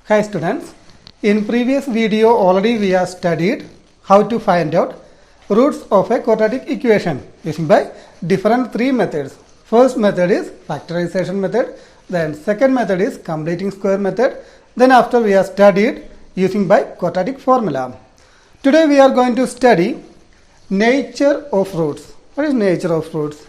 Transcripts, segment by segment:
Hi students, in previous video already we have studied how to find out roots of a quadratic equation using by different three methods. First method is factorization method, then second method is completing square method, then after we have studied using by quadratic formula. Today we are going to study nature of roots. What is nature of roots?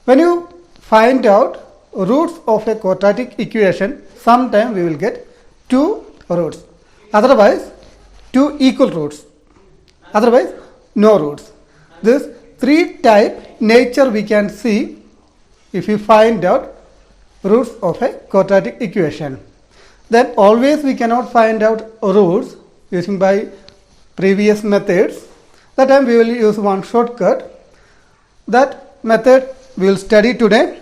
When you find out roots of a quadratic equation, sometime we will get two roots, otherwise two equal roots, otherwise no roots. This three type nature we can see if you find out roots of a quadratic equation. Then always we cannot find out roots using by previous methods. That time we will use one shortcut. That method we will study today.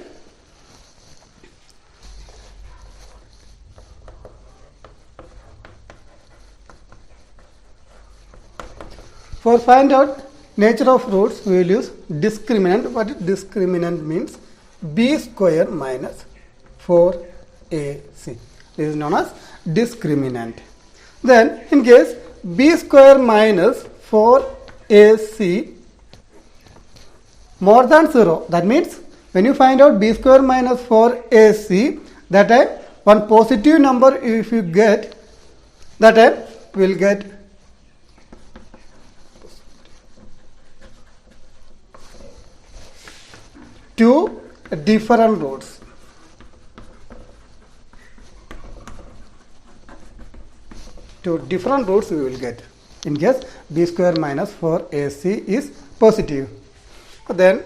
For find out nature of roots, we will use discriminant. What discriminant means? B square minus 4AC. This is known as discriminant. Then in case B square minus 4AC more than 0, that means when you find out B square minus 4AC, that time one positive number if you get, that time we will get two different roots. Two different roots we will get in case B square minus 4AC is positive. Then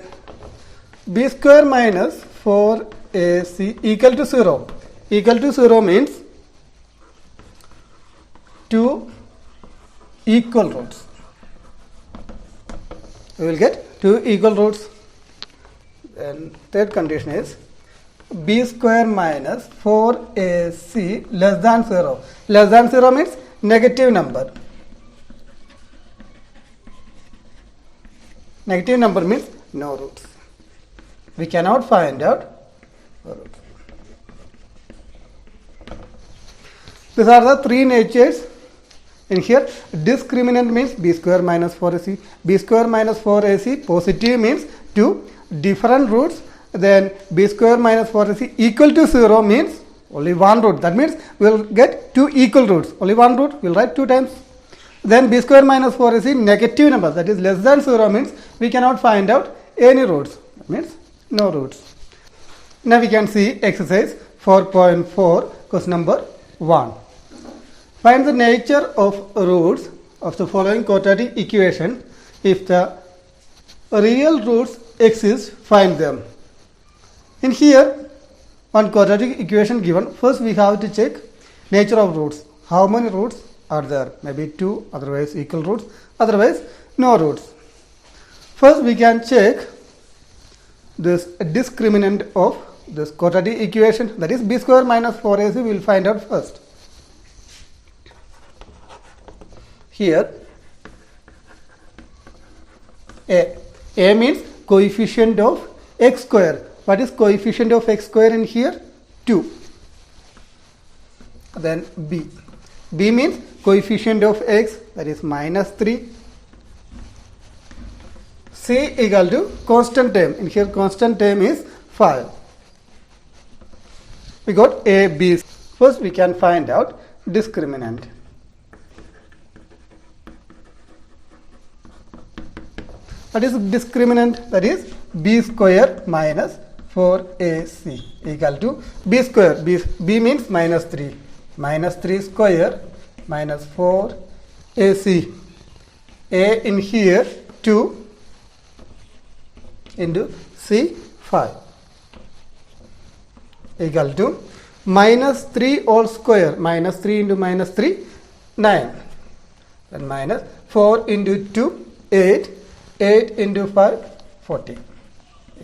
B square minus 4AC equal to 0. Equal to 0 means two equal roots. We will get two equal roots. And third condition is B square minus 4AC less than 0. Less than 0 means negative number. Negative number means no roots. We cannot find out roots. These are the three natures. In here, discriminant means B square minus 4AC. B square minus 4AC positive means two different roots. Then B square minus 4AC equal to 0 means only one root. That means we will get two equal roots. Only one root, we will write two times. Then B square minus 4AC negative number, that is less than 0 means we cannot find out any roots. That means no roots. Now we can see exercise 4.4, question number 1. Find the nature of roots of the following quadratic equation. If the real roots exist, find them. In here, one quadratic equation given. First we have to check nature of roots. How many roots are there? Maybe two, otherwise equal roots, otherwise no roots. First we can check this discriminant of this quadratic equation, that is B square minus 4AC. we will find out first. Here A means coefficient of x square. What is coefficient of x square in here? 2. Then B means coefficient of x, that is minus 3. C equal to constant term. In here constant term is 5. We got A, B. First we can find out discriminant. What is discriminant? That is B square minus 4AC equal to B square. B means minus 3. Minus 3 square minus 4AC. A in here 2 into C 5 equal to minus 3 all square. Minus 3 into minus 3, 9. Then minus 4 into 2, 8. 8 into 5, 40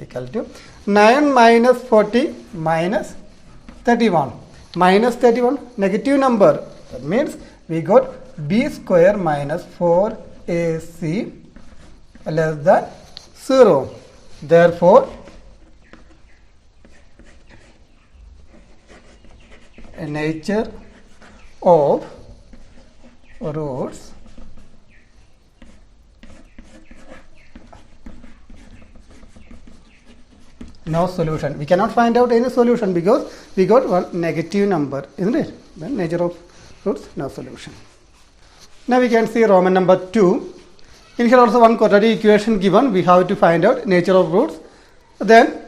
equal to 9 minus 40 minus 31. Minus 31, negative number. That means we got B square minus 4AC less than 0. Therefore, nature of roots no solution. We cannot find out any solution because we got one negative number, isn't it? Then nature of roots, no solution. Now we can see Roman number 2. In here also one quadratic equation given. We have to find out nature of roots. Then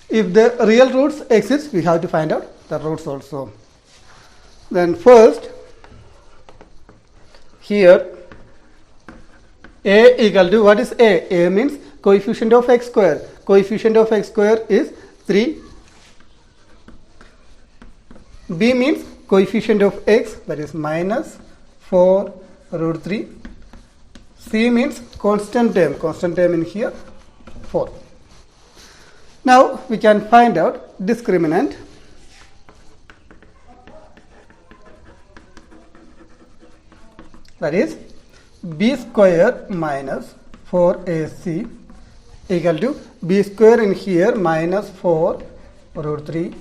if the real roots exist, we have to find out the roots also. Then first, here a equal to, what is a? A means coefficient of x square. Coefficient of x square is 3. B means coefficient of x, that is minus 4 root 3. C means constant term in here 4. Now we can find out discriminant. That is b square minus 4ac equal to b square in here minus 4 root 3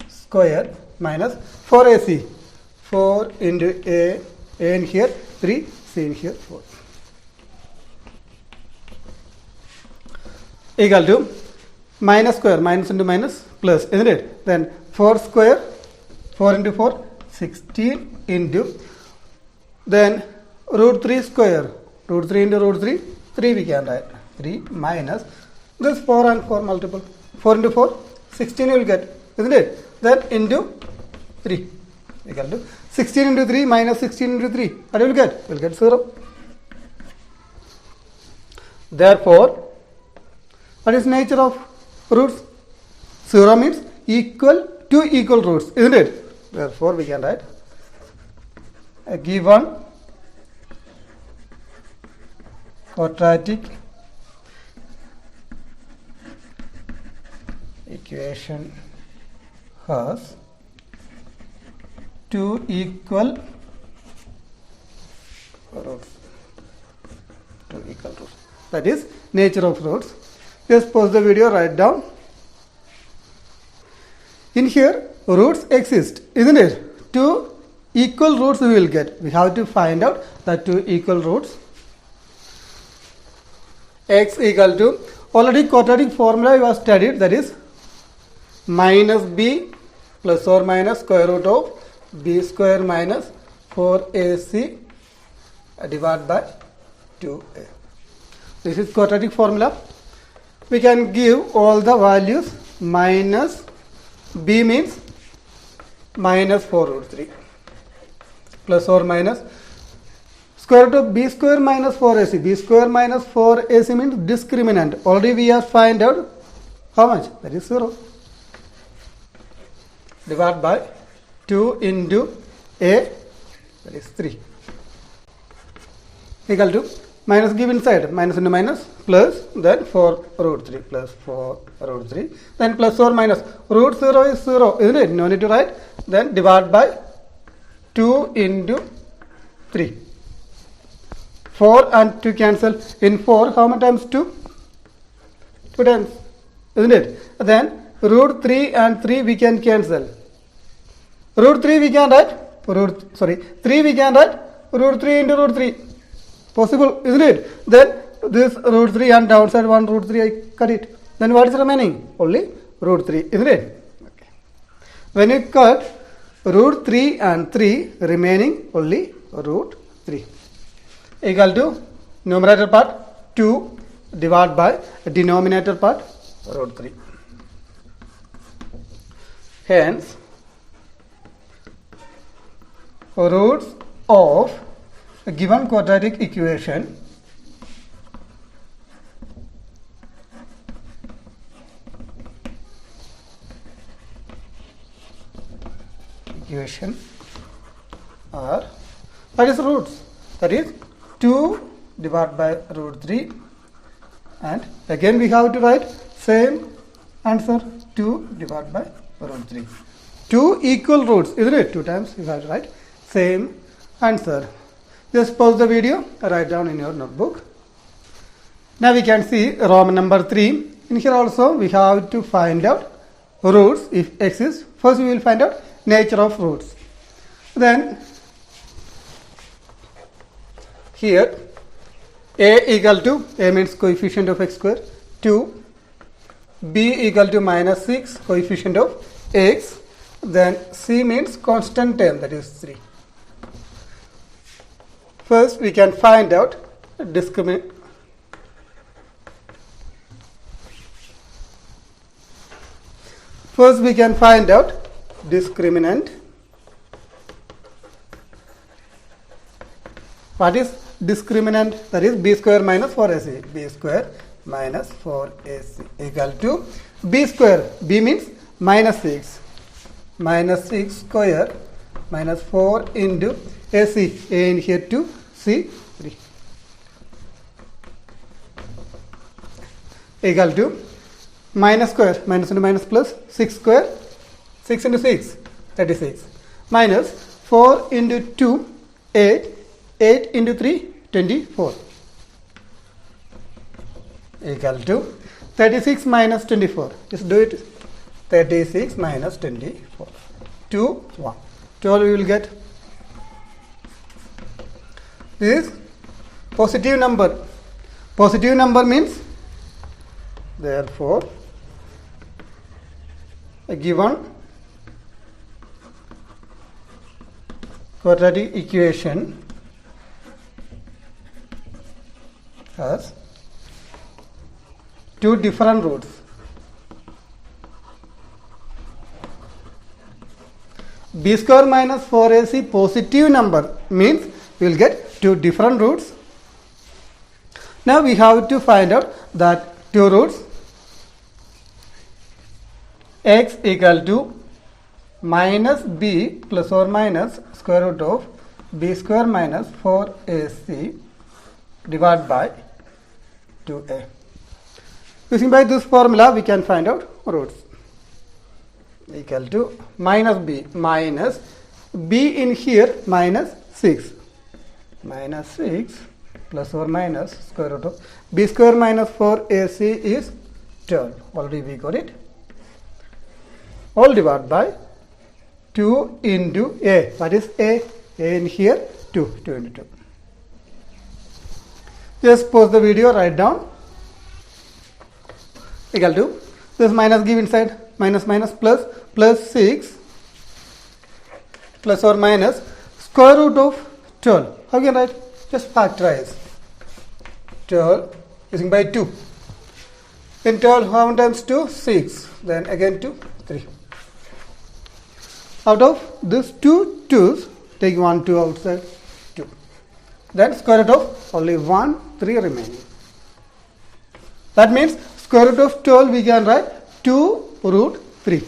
square minus 4ac. 4 into a in here 3, c in here 4. Equal to minus square, minus into minus plus, isn't it? Then 4 square, 4 into 4, 16 into, then root 3 square, root 3 into root 3, 3 we can write, 3 minus this 4 and 4 multiple, 4 into 4, 16 you will get, isn't it? Then into 3 equal to 16 into 3 minus 16 into 3, what you will get? You will get 0. Therefore, what is nature of roots? 0 means equal to equal roots, isn't it? Therefore, we can write a given quadratic equation has 2 equal roots. 2 equal roots. That is nature of roots. Just pause the video, write down. In here, roots exist, isn't it? 2 equal roots we will get. We have to find out the 2 equal roots. X equal to, already quadratic formula we have studied, that is minus b plus or minus square root of b square minus 4ac divided by 2a. This is quadratic formula. We can give all the values. Minus b means minus 4 root 3 plus or minus square root of b square minus 4ac. B square minus 4ac means discriminant. Already we have find out how much? That is 0. Divided by 2 into a, that is 3. Equal to, minus give inside, minus into minus, plus, then 4 root 3, plus 4 root 3, then plus or minus, root 0 is 0, isn't it? No need to write, then divide by 2 into 3. 4 and 2 cancel. In 4, how many times 2? 2 times, isn't it? Then root 3 and 3 we can cancel. Root 3 we can write, 3 we can write, root 3 into root 3. Possible, isn't it? Then this root 3 and downside 1 root 3 I cut it. Then what is remaining? Only root 3, isn't it? Okay. When you cut root 3 and 3, remaining only root 3. Equal to numerator part 2 divided by denominator part root 3. Hence, roots of a given quadratic equation are, what is roots? That is 2 divided by root 3, and again we have to write same answer, 2 divided by root 3. 2 equal roots, isn't it? 2 times you have to write same answer. Just pause the video, write down in your notebook. Now we can see Roman number 3. In here also we have to find out roots if exist. First we will find out nature of roots. Then here a equal to, a means coefficient of x square, 2, b equal to minus 6, coefficient of x, then c means constant term, that is 3. First we can find out discriminant. First we can find out discriminant. What is discriminant? That is b square minus 4ac. b square minus 4ac equal to b square. b means minus 6. Minus 6 square minus 4 into ac. a in here 2, c 3. Equal to minus square, minus into minus plus, 6 square, 6 into 6, 36. Minus 4 into 2, 8, 8 into 3, 24. Equal to 36 minus 24. Just do it. 36 minus 24. 2, 1. 12 we will get. This is positive number. Positive number means, therefore, a given quadratic equation has two different roots. b square minus 4ac positive number means we will get two different roots. Now we have to find out that two roots, x equal to minus b plus or minus square root of b square minus 4ac divided by 2a. Using by this formula we can find out roots. Equal to minus b in here minus 6. Minus 6 plus or minus square root of b square minus 4ac is 12. Already we got it. All divided by 2 into a. What is a? A in here 2. 2 into 2. Just pause the video, write down. Equal to this minus give inside, minus minus plus, plus 6 plus or minus square root of 12. How can I write? Just factorize 12 using by 2. In 12 how many times 2? 6. Then again 2, 3. Out of this 2 2's, take 1 2 outside, 2. Then square root of only 1, 3 remaining. That means square root of 12 we can write 2 root 3.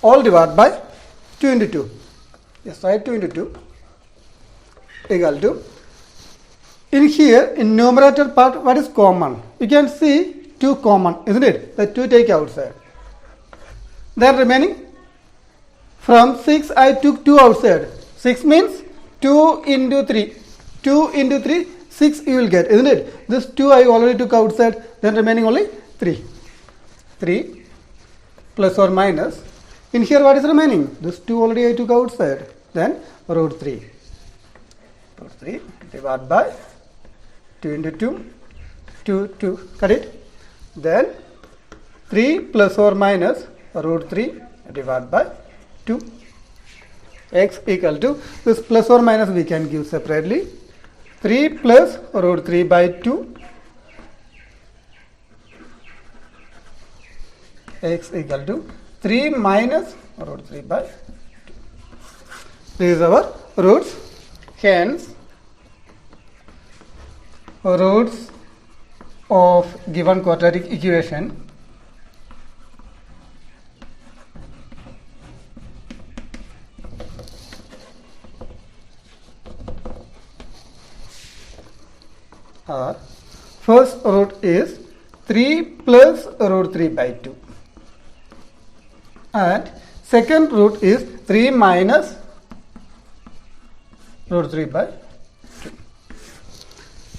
All divided by 2 into 2. Yes, write 2 into 2 equal to, in here in numerator part what is common? You can see 2 common, isn't it? The 2 take outside. Then remaining, from 6 I took 2 outside. 6 means 2 into 3. 2 into 3, 6 you will get, isn't it? This 2 I already took outside. Then remaining only 3. 3 plus or minus. In here what is remaining? This 2 already I took outside. Then root 3. Root 3 divided by 2 into 2. 2, 2. Got it? Then 3 plus or minus root 3 divided by 2. X equal to, this plus or minus we can give separately. 3 plus root 3 by 2. X equal to 3 minus root 3 by 2. This is our roots. Hence, roots of given quadratic equation are, first root is 3 plus root 3 by 2 and second root is 3 minus root 3 by 2.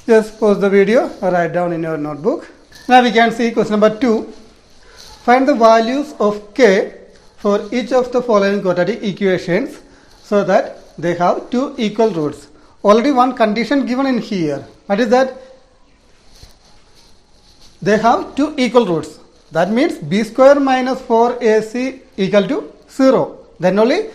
Just pause the video or write down in your notebook. Now we can see question number 2. Find the values of k for each of the following quadratic equations so that they have two equal roots. Already one condition given in here. What is that? They have two equal roots. That means b square minus 4ac equal to 0. Then only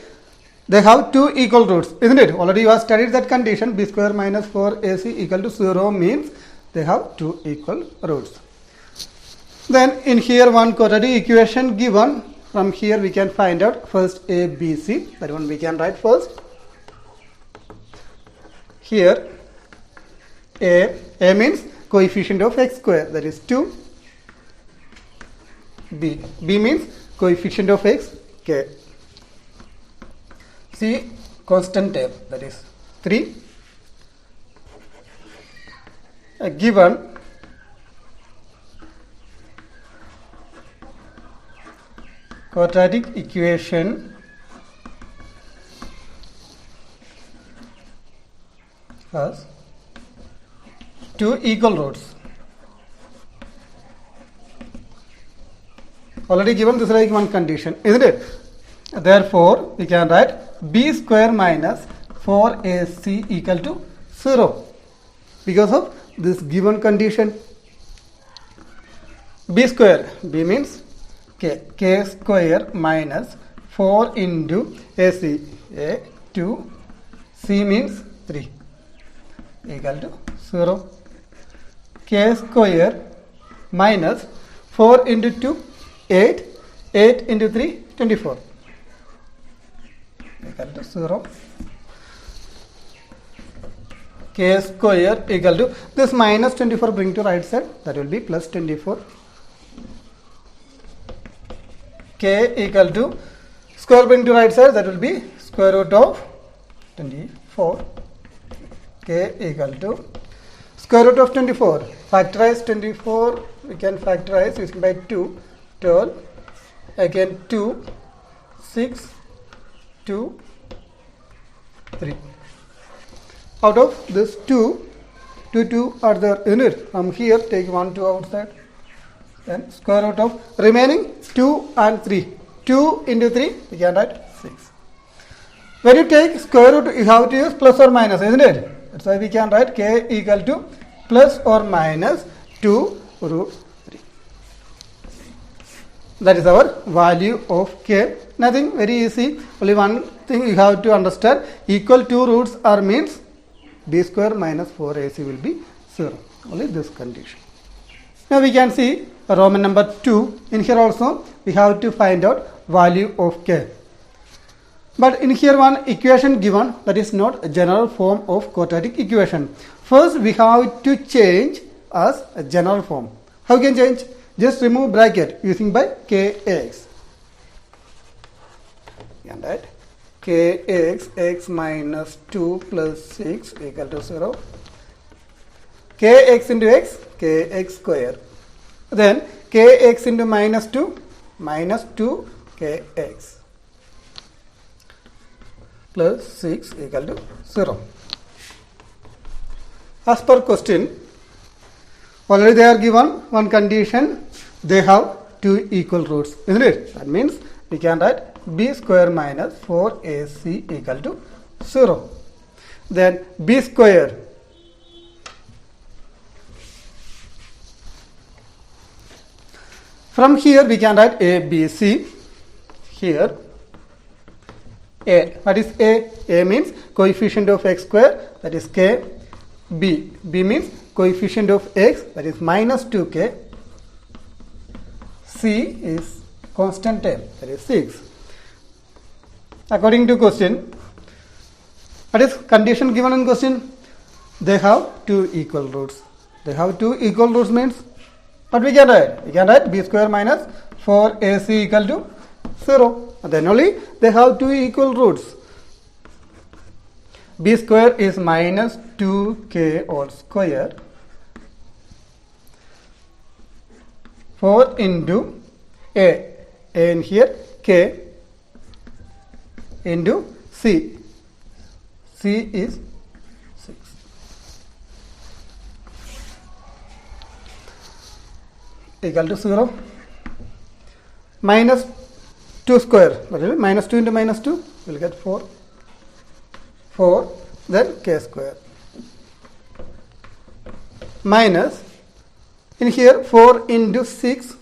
they have two equal roots, isn't it? Already you have studied that condition. B square minus 4ac equal to 0 means they have two equal roots. Then in here one quadratic equation given. From here we can find out first a, b, c. That one we can write first. Here a means coefficient of x square, that is 2. B means coefficient of x, k. C constant term, that is 3. A given quadratic equation has two equal roots. Already given this like one condition, isn't it? Therefore, we can write b square minus 4ac equal to 0 because of this given condition. B square, b means k square minus 4 into ac, a 2, c means 3 equal to 0. K square minus 4 into 2, 8 into 3, 24 equal to 0. K square equal to this minus 24 bring to right side, that will be plus 24. K equal to square bring to right side, that will be square root of 24. K equal to square root of 24. Factorize 24, we can factorize using by 2, 12, again 2, 6, 2, 3. Out of this 2 are there in it. From here take 1, 2 outside. Then square root of remaining 2 and 3. 2 into 3, we can write 6. When you take square root, you have to use plus or minus, isn't it? That's why we can write k equal to plus or minus 2 root 3. That is our value of k. Nothing, very easy. Only one thing you have to understand. Equal two roots are means b square minus 4ac will be 0. Only this condition. Now we can see Roman number 2. In here also we have to find out value of k. But in here one equation given, that is not a general form of quadratic equation. First we have to change as a general form. How can change? Just remove bracket using by kx. And that kx x minus 2 plus 6 equal to 0. Kx into x, kx square. Then kx into minus 2 kx plus 6 equal to 0. As per question, already they are given one condition, they have two equal roots, isn't it? That means we can write b square minus 4ac equal to 0. Then b square from here we can write a, b, c. Here a, what is a? A means coefficient of x square, that is k. B means coefficient of x, that is minus 2k. C is constant term, that is 6. According to question, what is condition given in question? They have two equal roots. They have two equal roots means what we can write? We can write b square minus 4ac equal to 0. Then only they have two equal roots. B square is minus 2k all square. 4 into a in here k into c. C is 6. Equal to 0. Minus 2 square, that will be minus 2 into minus 2, we will get 4. 4, then k square. Minus, in here 4 into 6,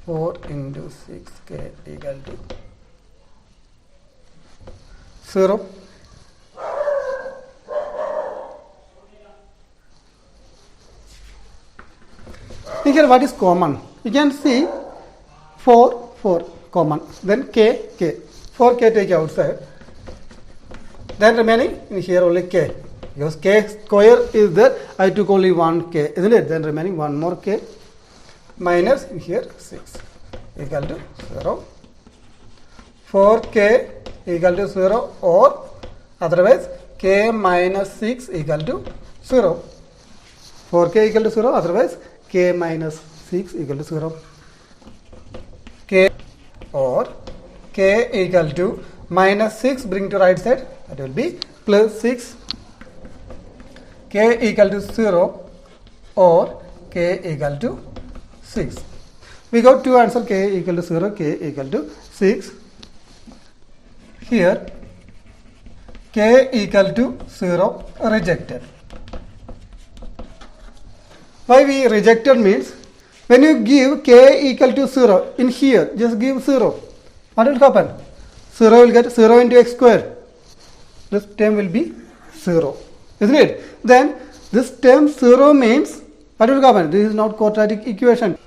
4 into 6k equal to 0. In here what is common? You can see 4, 4 common, then k, k. 4k take outside, then remaining in here only k. Because k square is there, I took only 1k, isn't it? Then remaining one more k minus in here 6 equal to 0. 4k equal to 0, or otherwise k minus 6 equal to 0. 4k equal to 0, otherwise k minus 6 equal to 0. K or k equal to minus 6 bring to right side, that will be plus 6. K equal to 0 or k equal to 6. We got two answers, k equal to 0, k equal to 6. Here k equal to 0 rejected. Why we rejected means, when you give k equal to 0, in here just give 0. What will happen? 0 will get 0 into x square. This term will be 0, isn't it? Then this term 0 means, what will happen? This is not quadratic equation.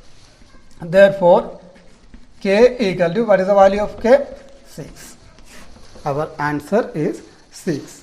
Therefore, k equal to, what is the value of k? 6. Our answer is 6.